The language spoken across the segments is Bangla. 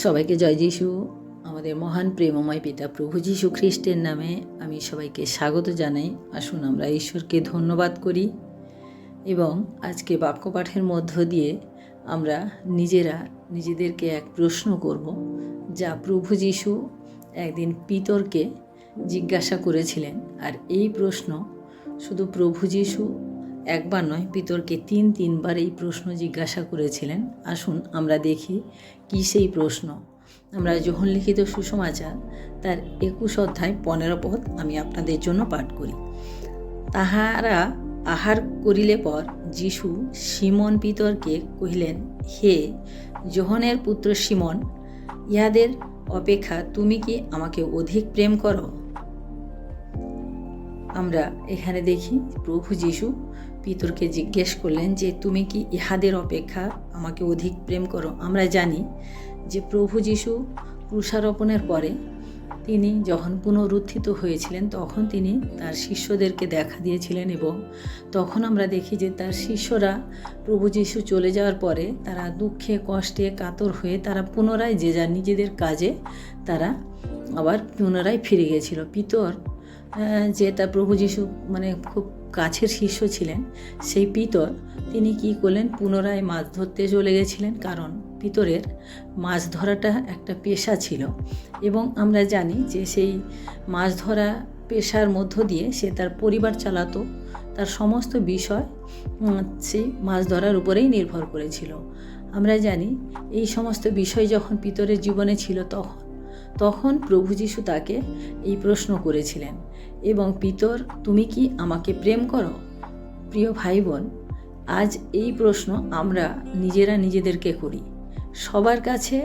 সবাইকে জয় যিশু। আমাদের মহান প্রেমময় পিতা প্রভু যীশু খ্রিস্টের নামে আমি সবাইকে স্বাগত জানাই। আসুন আমরা ঈশ্বরকে ধন্যবাদ করি এবং আজকে বাক্যপাঠের মধ্য দিয়ে আমরা নিজেদেরকে এক প্রশ্ন করব, যা প্রভু যীশু একদিন পিতরকে জিজ্ঞাসা করেছিলেন। আর এই প্রশ্ন শুধু প্রভু যীশু একবার নয়, পিতরকে তিনবার এই প্রশ্ন জিজ্ঞাসা করেছিলেন। আসুন আমরা দেখি কি সেই প্রশ্ন। আমরা যোহন লিখিত সুসমাচার তার 21 অধ্যায় 15 পদ আমি আপনাদের জন্য পাঠ করি। তাহারা আহার করিলে পর যীশু সিমন পিতরকে কহিলেন, হে যোহনের পুত্র সিমন, ইহাদের অপেক্ষা তুমি কি আমাকে অধিক প্রেম করো? আমরা এখানে দেখি প্রভু যীশু পিতরকে জিজ্ঞেস করলেন যে তুমি কি ইহাদের অপেক্ষা আমাকে অধিক প্রেম করো? আমরা জানি যে প্রভু যীশু ক্রুশারোপণের পরে তিনি যখন পুনরুত্থিত হয়েছিলেন তখন তিনি তার শিষ্যদেরকে দেখা দিয়েছিলেন, এবং তখন আমরা দেখি যে তার শিষ্যরা প্রভু যীশু চলে যাওয়ার পরে তারা দুঃখে কষ্টে কাতর হয়ে তারা পুনরায় যে যার নিজেদের কাজে তারা আবার পুনরায় ফিরে গিয়েছিল। পিতর যে তার প্রভু যীশু খুব কাছের শিষ্য ছিলেন, সেই পিতর তিনি কি করলেন, পুনরায় মাছ ধরতে চলে গেছিলেন, কারণ পিতরের মাছ ধরাটা একটা পেশা ছিল। এবং আমরা জানি যে সেই মাছ ধরা পেশার মধ্য দিয়ে সে তার পরিবার চালাতো, তার সমস্ত বিষয় সেই মাছ ধরার উপরেই নির্ভর করেছিল। আমরা জানি এই সমস্ত বিষয় যখন পিতরের জীবনে ছিল তখন প্রভু যীশু তাকে এই প্রশ্ন করেছিলেন, এবং পিতর তুমি কি আমাকে প্রেম করো? প্রিয় ভাই বোন, আজ এই প্রশ্ন আমরা নিজেদেরকে করি। সবার কাছে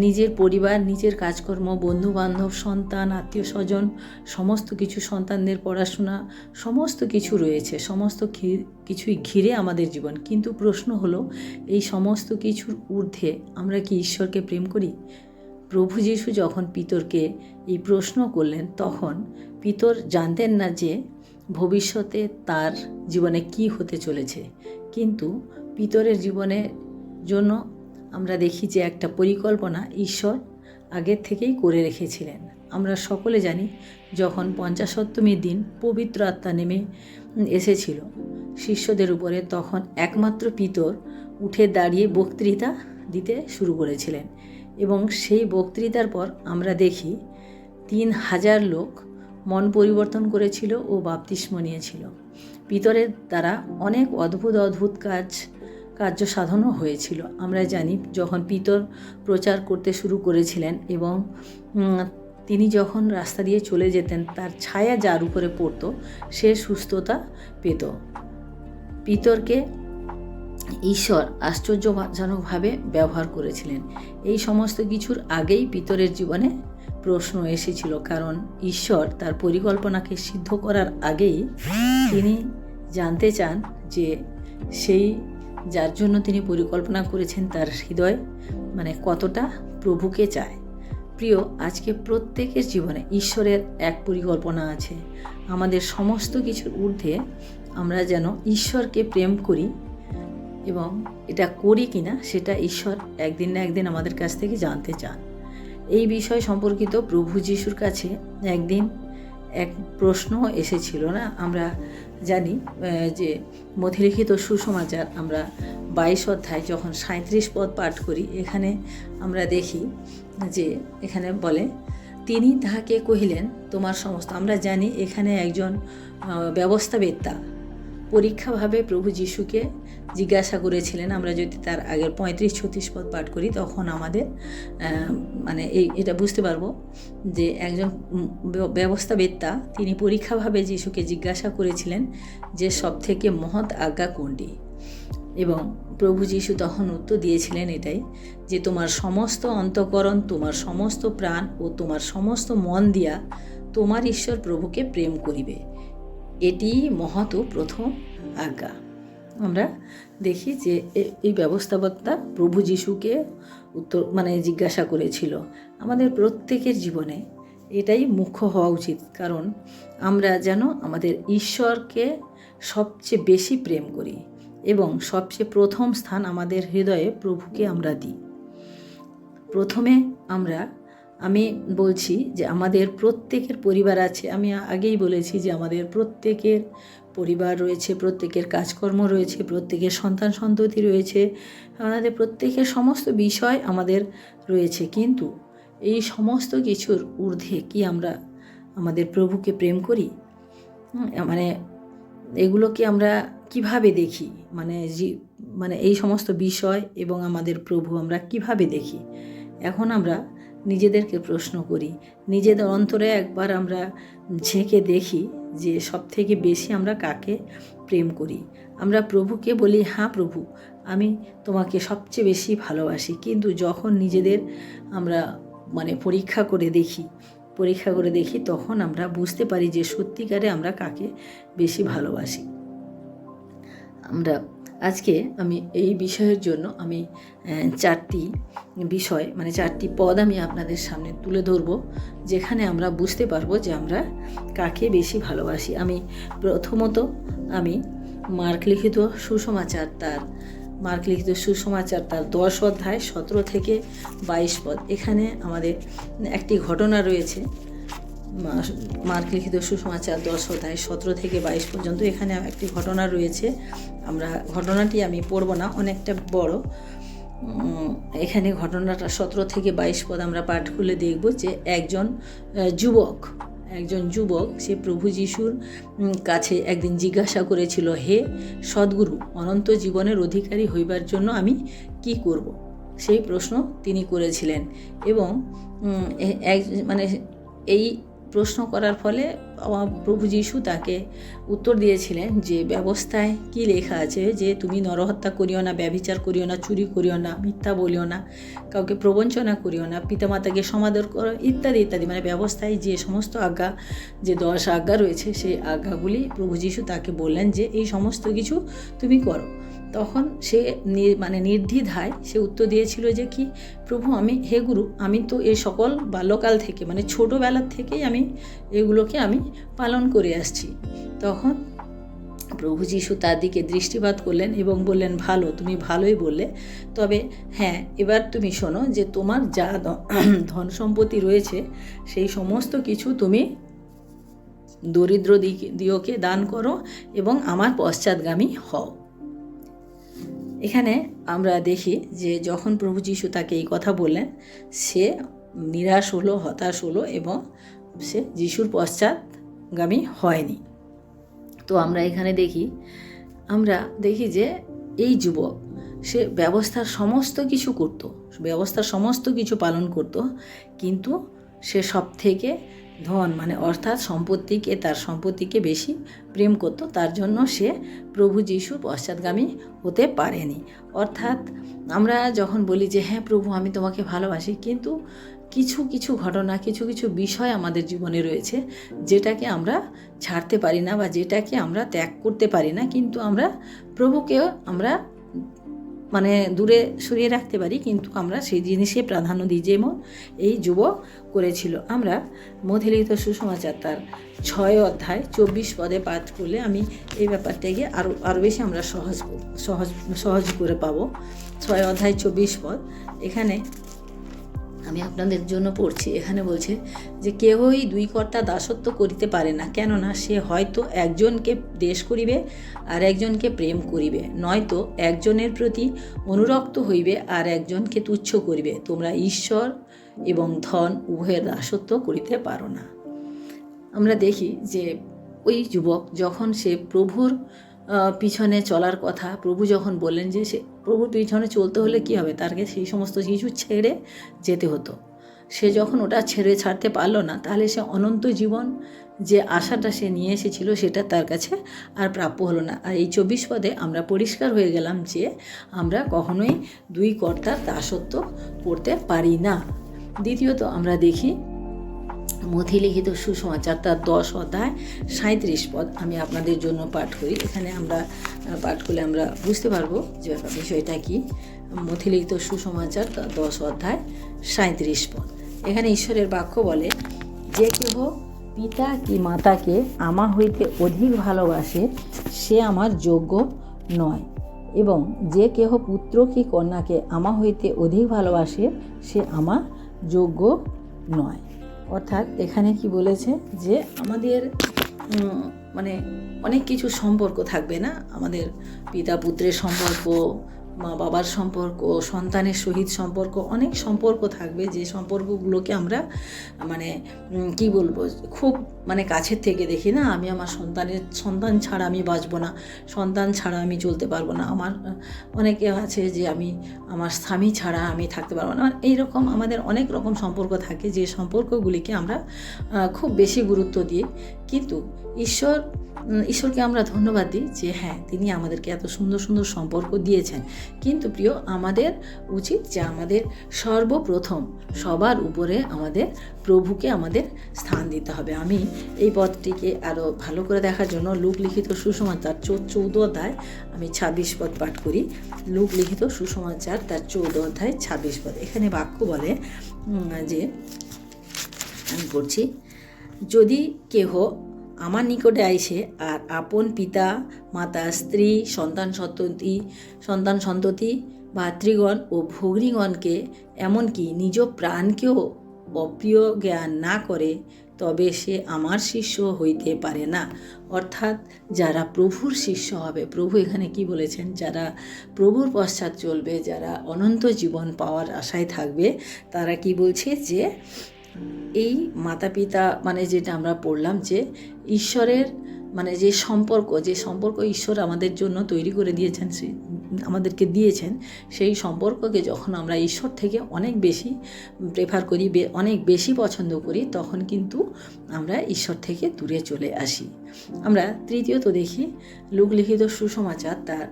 নিজের পরিবার, নিজের কাজকর্ম, বন্ধু বান্ধব, সন্তান, আত্মীয় স্বজন, সমস্ত কিছু, সন্তানদের পড়াশোনা, সমস্ত কিছু রয়েছে, সমস্ত কিছুই ঘিরে আমাদের জীবন। কিন্তু প্রশ্ন হলো, এই সমস্ত কিছুর ঊর্ধ্বে আমরা কি ঈশ্বরকে প্রেম করি? প্রভু যীশু যখন পিতরকে এই প্রশ্ন করলেন তখন পিতর জানতেন না যে ভবিষ্যতে তার জীবনে কি হতে চলেছে, কিন্তু পিতরের জীবনের জন্য আমরা দেখি যে একটা পরিকল্পনা ঈশ্বর আগের থেকেই করে রেখেছিলেন। আমরা সকলে জানি যখন পঞ্চাশোত্তমীর দিন পবিত্র আত্মা নেমে এসেছিল শিষ্যদের উপরে, তখন একমাত্র পিতর উঠে দাঁড়িয়ে বক্তৃতা দিতে শুরু করেছিলেন, এবং সেই বক্তৃতার পর আমরা দেখি 3000 লোক মন পরিবর্তন করেছিল ও বাপ্তিস্ম নিয়েছিল। পিতরের দ্বারা অনেক অদ্ভুত কার্য সাধনও হয়েছিল। আমরা জানি যখন পিতর প্রচার করতে শুরু করেছিলেন এবং তিনি যখন রাস্তা দিয়ে চলে যেতেন, তার ছায়া যার উপরে পড়তো সে সুস্থতা পেত। পিতরকে ঈশ্বর আশ্চর্যজনকভাবে ব্যবহার করেছিলেন। এই সমস্ত কিছুর আগেই পিতরের জীবনে প্রশ্ন এসেছিল, কারণ ঈশ্বর তার পরিকল্পনাকে সিদ্ধ করার আগেই তিনি জানতে চান যে সেই যার জন্য তিনি পরিকল্পনা করেছেন তার হৃদয় কতটা প্রভুকে চায়। প্রিয়, আজকে প্রত্যেকের জীবনে ঈশ্বরের এক পরিকল্পনা আছে। আমাদের সমস্ত কিছুর ঊর্ধ্বে আমরা যেন ঈশ্বরকে প্রেম করি, এবং এটা করি কিনা সেটা ঈশ্বর একদিন না একদিন আমাদের কাছ থেকে জানতে চান। এই বিষয় সম্পর্কিত প্রভু যীশুর কাছে একদিন এক প্রশ্ন এসেছিল না? আমরা জানি যে মথিলিখিত সুসমাচার আমরা 22 অধ্যায় যখন 37 পদ পাঠ করি, এখানে আমরা দেখি যে এখানে বলে, তিনি তাহাকে কহিলেন তোমার সমস্ত। আমরা জানি এখানে একজন ব্যবস্থাবেত্তা পরীক্ষাভাবে প্রভু যীশুকে জিজ্ঞাসা করেছিলেন। আমরা যদি তার আগের 35-36 পদ পাঠ করি তখন আমাদের এটা বুঝতে পারবো যে একজন ব্যবস্থাবেত্তা তিনি পরীক্ষাভাবে যীশুকে জিজ্ঞাসা করেছিলেন যে সবথেকে মহৎ আজ্ঞা কোনটি, এবং প্রভু যীশু তখন উত্তর দিয়েছিলেন এটাই, যে তোমার সমস্ত অন্তঃকরণ, তোমার সমস্ত প্রাণ ও তোমার সমস্ত মন দিয়া তোমার ঈশ্বর প্রভুকে প্রেম করিবে, এটি মহৎ ও প্রথম আজ্ঞা। আমরা দেখি যে এই ব্যবস্থাপকটা প্রভু যীশুকে উত্তর জিজ্ঞাসা করেছিল। আমাদের প্রত্যেকের জীবনে এটাই মুখ্য হওয়া উচিত, কারণ আমরা যেন আমাদের ঈশ্বরকে সবচেয়ে বেশি প্রেম করি এবং সবচেয়ে প্রথম স্থান আমাদের হৃদয়ে প্রভুকে আমরা দিই। প্রথমে আমি বলছি যে আমাদের প্রত্যেকের পরিবার আছে। আমি আগেই বলেছি যে আমাদের প্রত্যেকের পরিবার রয়েছে, প্রত্যেকের কাজকর্ম রয়েছে, প্রত্যেকের সন্তান সন্ততি রয়েছে, আমাদের প্রত্যেকের সমস্ত বিষয় আমাদের রয়েছে। কিন্তু এই সমস্ত কিছুর ঊর্ধ্বে কি আমরা আমাদের প্রভুকে প্রেম করি? মানে এগুলোকে আমরা কিভাবে দেখি? মানে এই সমস্ত বিষয় এবং আমাদের প্রভু আমরা কিভাবে দেখি? এখন আমরা নিজেদেরকে প্রশ্ন করি, নিজেদের অন্তরে একবার আমরা ঝেঁকে দেখি যে সব থেকে বেশি আমরা কাকে প্রেম করি। আমরা প্রভুকে বলি, হ্যাঁ প্রভু, আমি তোমাকে সবচেয়ে বেশি ভালোবাসি। কিন্তু যখন নিজেদের আমরা পরীক্ষা করে দেখি তখন আমরা বুঝতে পারি যে সত্যিকারে আমরা কাকে বেশি ভালোবাসি। আজকে আমি এই বিষয়ের জন্য আমি 4টি বিষয় 4টি পদ আমি আপনাদের সামনে তুলে ধরব, যেখানে আমরা বুঝতে পারবো যে আমরা কাকে বেশি ভালোবাসি। প্রথমত মার্ক লিখিত সুসমাচার তার 10 অধ্যায় 17 থেকে 22 পদ। এখানে আমাদের একটি ঘটনা রয়েছে। মার্ক লিখিত সুসমাচার 10 অধ্যায় 17 থেকে 22 পর্যন্ত এখানে একটি ঘটনা রয়েছে। ঘটনাটি আমি পড়ব না, অনেকটা বড়। এখানে ঘটনাটা 17 থেকে 22 পদ আমরা পাঠ করলে দেখব যে একজন যুবক সে প্রভু যিশুর কাছে একদিন জিজ্ঞাসা করেছিল, হে সদ্গুরু, অনন্ত জীবনের অধিকারী হইবার জন্য আমি কি করব? সেই প্রশ্ন তিনি করেছিলেন। এবং এই প্রশ্ন করার ফলে প্রভু যিশু তাকে উত্তর দিয়েছিলেন যে ব্যবস্থায় কি লেখা আছে, যে তুমি নরহত্যা করিও না, ব্যভিচার করিও না, চুরি করিও না, মিথ্যা বলিও না, কাউকে প্রবঞ্চনা করিও না, পিতামাতাকে সমাদর করো, ইত্যাদি ইত্যাদি। ব্যবস্থায় যে সমস্ত আজ্ঞা, যে 10 আজ্ঞা রয়েছে, সেই আজ্ঞাগুলি প্রভু যিশু তাকে বললেন যে এই সমস্ত কিছু তুমি করো। তখন সে নির্দ্বিধায় সে উত্তর দিয়েছিল যে কি প্রভু, হে গুরু, আমি তো এই সকল বাল্যকাল থেকে ছোটোবেলার থেকেই এগুলোকে আমি পালন করে আসছি। তখন প্রভু যিশু তার দিকে দৃষ্টিপাত করলেন এবং বললেন, ভালো, তুমি ভালোই বললে, তবে হ্যাঁ, এবার তুমি শোনো যে তোমার যা ধন সম্পত্তি রয়েছে সেই সমস্ত কিছু তুমি দরিদ্র দিওকে দান করো এবং আমার পশ্চাৎগামী হও। এখানে আমরা দেখি যে যখন প্রভু যিশু তাকে এই কথা বললেন, সে নিরাশ হলো, হতাশ হলো এবং সে যিশুর পশ্চাৎগামী হয়নি। তো আমরা এখানে দেখি যে এই যুবক সে ব্যবস্থার সমস্ত কিছু করত, ব্যবস্থার সমস্ত কিছু পালন করত, কিন্তু সে সব থেকে ধন অর্থাৎ তার সম্পত্তিকে বেশি প্রেম করত। তার জন্য সে প্রভু যিশুর পশ্চাৎগামী হতে পারেনি। অর্থাৎ আমরা যখন বলি যে হ্যাঁ প্রভু, আমি তোমাকে ভালোবাসি, কিন্তু কিছু কিছু ঘটনা, কিছু কিছু বিষয় আমাদের জীবনে রয়েছে যেটাকে আমরা ছাড়তে পারি না বা যেটাকে আমরা ত্যাগ করতে পারি না, কিন্তু আমরা প্রভুকেও দূরে সরিয়ে রাখতে পারি, কিন্তু আমরা সেই জিনিসে প্রাধান্য দিই, যেমন এই যুবক করেছিল। আমরা মথিলিখিত সুসমাচার তার 6 অধ্যায় 24 পদে পাঠ করলে আমি এই ব্যাপারটাকে আরও বেশি আমরা সহজ করে পাবো। 6 অধ্যায় 24 পদ এখানে আমি আপনাদের জন্য পড়ছি। এখানে বলছে যে কেহই 2 কর্তা দাসত্ব করিতে পারে না, কেননা সে হয়তো একজনকে দ্বেষ করিবে আর একজনকে প্রেম করিবে, নয়তো একজনের প্রতি অনুরক্ত হইবে আর একজনকে তুচ্ছ করিবে। তোমরা ঈশ্বর এবং ধন উভয়ের দাসত্ব করিতে পারো না। আমরা দেখি যে ওই যুবক যখন সে প্রভুর পিছনে চলার কথা, প্রভু যখন বললেন যে সে প্রভুর পিছনে চলতে হলে কী হবে, তাকে সেই সমস্ত কিছু ছেড়ে যেতে হতো। সে যখন ওটা ছাড়তে পারলো না, তাহলে সে অনন্ত জীবন যে আশাটা সে নিয়ে এসেছিল সেটা তার কাছে আর প্রাপ্য হলো না। আর এই 24 পদে আমরা পরিষ্কার হয়ে গেলাম যে আমরা কখনোই 2 কর্তার দাসত্ব করতে পারি না। দ্বিতীয়ত আমরা দেখি মথিলিখিত সুসমাচার তার 10 অধ্যায় 37 পদ আমি আপনাদের জন্য পাঠ করি। এখানে আমরা পাঠ করলে আমরা বুঝতে পারবো যে বিষয়টা কি। মথিলিখিত সুসমাচার তার 10 অধ্যায় 37 পদ। এখানে ঈশ্বরের বাক্য বলে, যে কেহ পিতা কি মাতাকে আমা হইতে অধিক ভালোবাসে সে আমার যোগ্য নয়, এবং যে কেহ পুত্র কি কন্যাকে আমা হইতে অধিক ভালোবাসে সে আমার যোগ্য নয়। অর্থাৎ এখানে কি বলেছে যে আমাদের মানে অনেক কিছু সম্পর্ক থাকবে না, আমাদের পিতা পুত্রের সম্পর্ক, মা বাবার সম্পর্ক, সন্তানের সহিত সম্পর্ক, অনেক সম্পর্ক থাকবে যে সম্পর্কগুলোকে আমরা মানে কি বলবো খুব মানে কাছের থেকে দেখি না। আমি আমার সন্তান ছাড়া আমি বাঁচবো না, সন্তান ছাড়া আমি চলতে পারবো না, আমার অনেকে আছে যে আমি আমার স্বামী ছাড়া আমি থাকতে পারবো না। এইরকম আমাদের অনেক রকম সম্পর্ক থাকে যে সম্পর্কগুলিকে আমরা খুব বেশি গুরুত্ব দিই। কিন্তু ঈশ্বরকে আমরা ধন্যবাদ দিই যে হ্যাঁ, তিনি আমাদেরকে এত সুন্দর সুন্দর সম্পর্ক দিয়েছেন। কিন্তু প্রিয়, আমাদের উচিত যে আমাদের সর্বপ্রথম সবার উপরে আমাদের প্রভুকে আমাদের স্থান দিতে হবে। আমি এই পদটিকে আরও ভালো করে দেখার জন্য লূক লিখিত সুসমাচার 14 অধ্যায় আমি 26 পদ পাঠ করি। লূক লিখিত সুসমাচার তার 14 অধ্যায় 26 পদ। এখানে বাক্য বলে যে, আমি পড়ছি, যদি কেহ আমার নিকটে আইসে আর আপন পিতা মাতা স্ত্রী সন্তান সন্ততি ভাতৃগণ ও ভগ্নীগণকে এমনকি নিজ প্রাণকেও অপ্রিয় জ্ঞান না করে তবে সে আমার শিষ্য হইতে পারে না। অর্থাৎ যারা প্রভুর শিষ্য হবে, প্রভু এখানে কি বলেছেন, যারা প্রভুর পশ্চাৎ চলবে, যারা অনন্ত জীবন পাওয়ার আশায় থাকবে, তারা কি বলছে যে এই মাতা পিতা মানে যেটা আমরা পড়লাম যে ঈশ্বরের মানে যে সম্পর্ক ঈশ্বর আমাদের জন্য তৈরি করে দিয়েছেন, আমাদেরকে দিয়েছেন, সেই সম্পর্ককে যখন আমরা ঈশ্বর থেকে অনেক বেশি প্রেফার করি, অনেক বেশি পছন্দ করি, তখন কিন্তু আমরা ঈশ্বর থেকে দূরে চলে আসি। আমরা তৃতীয়ত দেখি লূক লিখিত সুসমাচার তার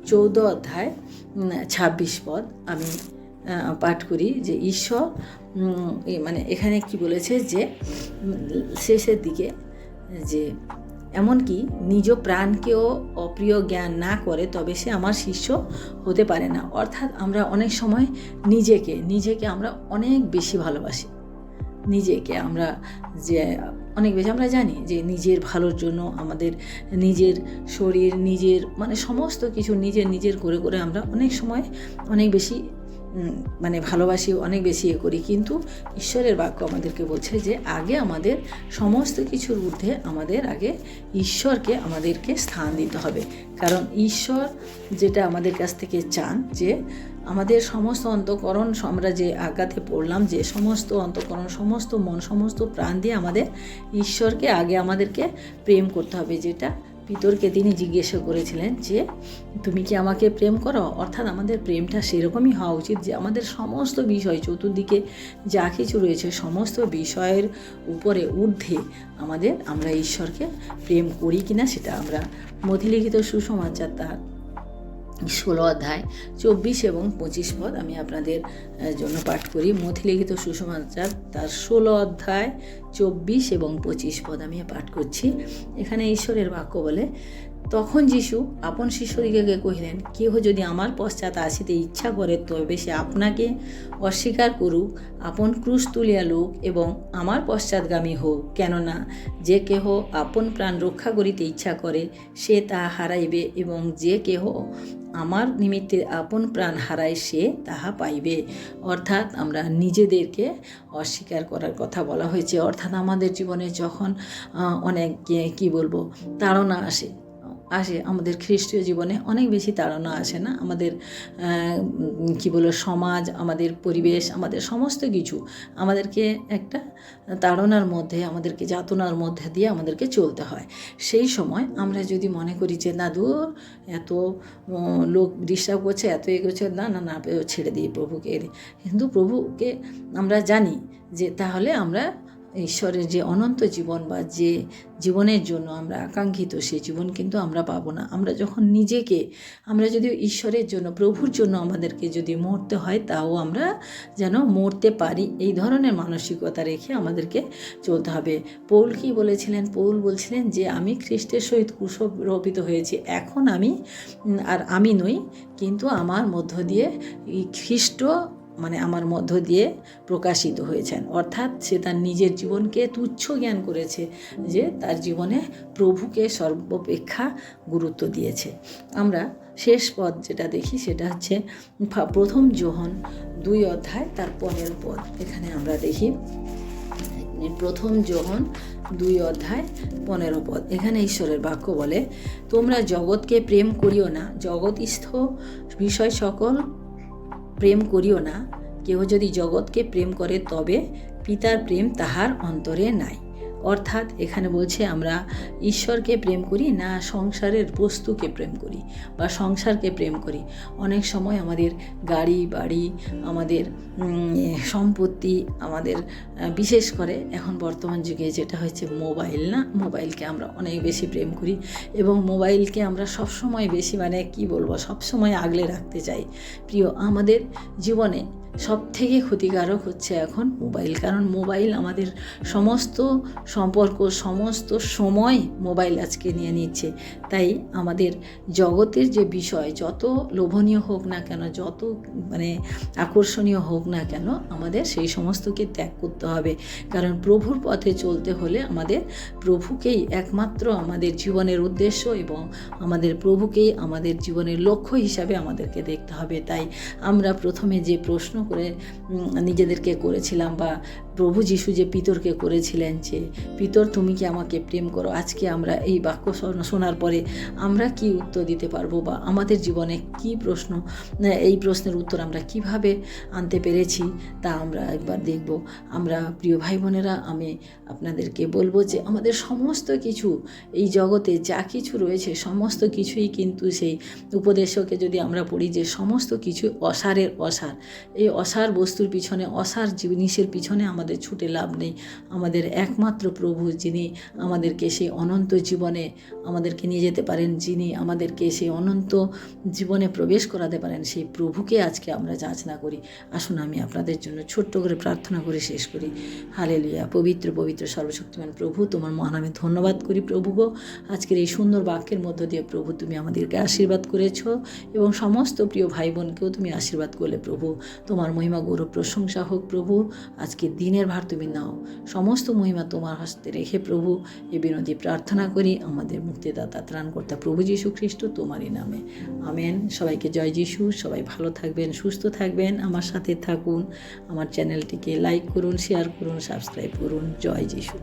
14 অধ্যায় 26 পদ আমি পাঠ করি যে ঈশ্বর মানে এখানে কি বলেছে যে শেষের দিকে যে এমনকি নিজ প্রাণকেও অপ্রিয় জ্ঞান না করে তবে সে আমার শিষ্য হতে পারে না। অর্থাৎ আমরা অনেক সময় নিজেকে আমরা অনেক বেশি ভালোবাসি, নিজেকে আমরা যে অনেক বেশি আমরা জানি যে নিজের ভালোর জন্য আমাদের নিজের শরীর, নিজের মানে সমস্ত কিছু নিজের করে আমরা অনেক সময় অনেক বেশি মানে ভালোবাসি, অনেক বেশি করি। কিন্তু ঈশ্বরের বাক্য আমাদেরকে বলছে যে আগে আমাদের সমস্ত কিছুর ঊর্ধ্বে আমাদের আগে ঈশ্বরকে আমাদেরকে স্থান দিতে হবে। কারণ ঈশ্বর যেটা আমাদের কাছ থেকে চান যে আমাদের সমস্ত অন্তঃকরণ, আমরা যে আজ্ঞাতে পড়লাম যে সমস্ত অন্তঃকরণ, সমস্ত মন, সমস্ত প্রাণ দিয়ে আমাদের ঈশ্বরকে আগে আমাদেরকে প্রেম করতে হবে। যেটা পিতরকে তিনি জিজ্ঞাসা করেছিলেন যে তুমি কি আমাকে প্রেম করো। অর্থাৎ আমাদের প্রেমটা সেরকমই হওয়া উচিত যে আমাদের সমস্ত বিষয়, চতুর্দিকে যা কিছু রয়েছে সমস্ত বিষয়ের উপরে ঊর্ধ্বে আমরা ঈশ্বরকে প্রেম করি কিনা সেটা আমরা মথিলিখিত সুসমাচার তার 16 অধ্যায় 24 এবং 25 পদ আমি আপনাদের জন্য পাঠ করি। মথিলিখিত সুসমাচার তার 16 অধ্যায় 24 এবং 25 পদ আমি পাঠ করছি। এখানে ঈশ্বরের বাক্য বলে, তখন যীশু আপন শিষ্যদিগকে কহিলেন, কেহ যদি আমার পশ্চাৎ আসিতে ইচ্ছা করে তবে সে আপনাকে অস্বীকার করুক, আপন ক্রুশ তুলিয়া লুক এবং আমার পশ্চাৎগামী হোক। কেননা যে কেহ আপন প্রাণ রক্ষা করিতে ইচ্ছা করে সে তাহা হারাইবে, এবং যে কেহ আমার নিমিত্তে আপন প্রাণ হারায় সে তাহা পাইবে। অর্থাৎ আমরা নিজেদেরকে অস্বীকার করার কথা বলা হয়েছে। অর্থাৎ আমাদের জীবনে যখন অনেক কি বলবো তাড়না আসে আমাদের খ্রিস্টীয় জীবনে অনেক বেশি তাড়না আসে না, আমাদের কি বলবো সমাজ, আমাদের পরিবেশ, আমাদের সমস্ত কিছু আমাদেরকে একটা তাড়নার মধ্যে, আমাদেরকে যাতনার মধ্যে দিয়ে আমাদেরকে চলতে হয়। সেই সময় আমরা যদি মনে করি যে না দূর এত লোক ডিস্টার্ব করছে, এত এগোচ্ছে, না ছেড়ে দিই প্রভুকে। কিন্তু প্রভুকে আমরা জানি যে তাহলে আমরা ঈশ্বরের যে অনন্ত জীবন বা যে জীবনের জন্য আমরা আকাঙ্ক্ষিত সেই জীবন কিন্তু আমরা পাবো না। আমরা যখন আমরা যদি ঈশ্বরের জন্য, প্রভুর জন্য আমাদেরকে যদি মরতে হয় তাও আমরা যেন মরতে পারি, এই ধরনের মানসিকতা রেখে আমাদেরকে চলতে হবে। পৌল কি বলেছিলেন? পৌল বলছিলেন যে আমি খ্রিস্টের সহিত ক্রুশরোপিত হয়েছি, এখন আমি নই, কিন্তু আমার মধ্য দিয়ে খ্রিস্ট মানে আমার মধ্য দিয়ে প্রকাশিত হয়েছেন। অর্থাৎ সে তার নিজের জীবনকে তুচ্ছ জ্ঞান করেছে, যে তার জীবনে প্রভুকে সর্বাপেক্ষা গুরুত্ব দিয়েছে। আমরা শেষ পদ যেটা দেখি সেটা হচ্ছে প্রথম যোহন 2 অধ্যায় তার 15 পদ। এখানে আমরা দেখি প্রথম যোহন 2 অধ্যায় 15 পদ। এখানে ঈশ্বরের বাক্য বলে, তোমরা জগৎকে প্রেম করিও না, জগৎস্থ বিষয় সকল প্রেম করিও না। কেহ যদি জগৎকে প্রেম করে তবে পিতার প্রেম তাহার অন্তরে নাই। অর্থাৎ এখানে বলছে আমরা ঈশ্বরকে প্রেম করি না সংসারের বস্তুকে প্রেম করি বা সংসারকে প্রেম করি। অনেক সময় আমাদের গাড়ি বাড়ি, আমাদের সম্পত্তি, আমাদের বিশেষ করে এখন বর্তমান যুগে যেটা হচ্ছে মোবাইল, না মোবাইলকে আমরা অনেক বেশি প্রেম করি এবং মোবাইলকে আমরা সবসময় বেশি মানে কি বলবো সবসময় আগলে রাখতে চাই। প্রিয়, আমাদের জীবনে সবথেকে ক্ষতিকারক হচ্ছে এখন মোবাইল, কারণ মোবাইল আমাদের সমস্ত সম্পর্ক, সমস্ত সময় মোবাইল আজকে নিয়ে নিচ্ছে। তাই আমাদের জগতের যে বিষয় যত লোভনীয় হোক না কেন, যত মানে আকর্ষণীয় হোক না কেন, আমাদের সেই সমস্তকে ত্যাগ করতে হবে। কারণ প্রভুর পথে চলতে হলে আমাদের প্রভুকেই একমাত্র আমাদের জীবনের উদ্দেশ্য এবং আমাদের প্রভুকেই আমাদের জীবনের লক্ষ্য হিসাবে আমাদেরকে দেখতে হবে। তাই আমরা প্রথমে যে প্রশ্ন করে নিজেদেরকে করেছিলাম, বা প্রভু যিশু যে পিতরকে করেছিলেন যে পিতর তুমি কি আমাকে প্রেম করো, আজকে আমরা এই বাক্য শোনার পরে আমরা কি উত্তর দিতে পারবো, বা আমাদের জীবনে কি প্রশ্ন, এই প্রশ্নের উত্তর আমরা কিভাবে আনতে পেরেছি তা আমরা একবার দেখব। আমরা প্রিয় ভাই বোনেরা, আমি আপনাদেরকে বলবো যে আমাদের সমস্ত কিছু এই জগতে যা কিছু রয়েছে সমস্ত কিছুই কিন্তু সেই উপদেশকে যদি আমরা পড়ি যে সমস্ত কিছু অসারের অসার। এই অসার বস্তুর পিছনে, অসার জিনিসের পিছনে আমাদের ছুটে লাভ নেই। আমাদের একমাত্র প্রভু, যিনি আমাদেরকে সেই অনন্ত জীবনে আমাদেরকে নিয়ে যেতে পারেন, যিনি আমাদেরকে সেই অনন্ত জীবনে প্রবেশ করাতে পারেন, সেই প্রভুকে আজকে আমরা যাচনা করি। আসুন আমি আপনাদের জন্য ছোট্ট করে প্রার্থনা করে শেষ করি। হালেলুয়া। পবিত্র পবিত্র সর্বশক্তিমান প্রভু, তোমার মহানামে ধন্যবাদ করি প্রভু গো। আজকের এই সুন্দর বাক্যের মধ্য দিয়ে প্রভু তুমি আমাদেরকে আশীর্বাদ করেছ এবং সমস্ত প্রিয় ভাই বোনকেও তুমি আশীর্বাদ করলে প্রভু। তোমার মহিমা গৌরব প্রশংসা হোক প্রভু। আজকে দিনের ভার তুমি নাও, সমস্ত মহিমা তোমার হস্তে রেখে প্রভু এ বিনতি প্রার্থনা করি আমাদের মুক্তিদাতা ত্রাণকর্তা প্রভু যীশু খ্রিস্ট তোমারই নামে, আমেন। সবাইকে জয় যীশু। সবাই ভালো থাকবেন, সুস্থ থাকবেন, আমার সাথে থাকুন। আমার চ্যানেলটিকে লাইক করুন, শেয়ার করুন, সাবস্ক্রাইব করুন। জয় যীশু।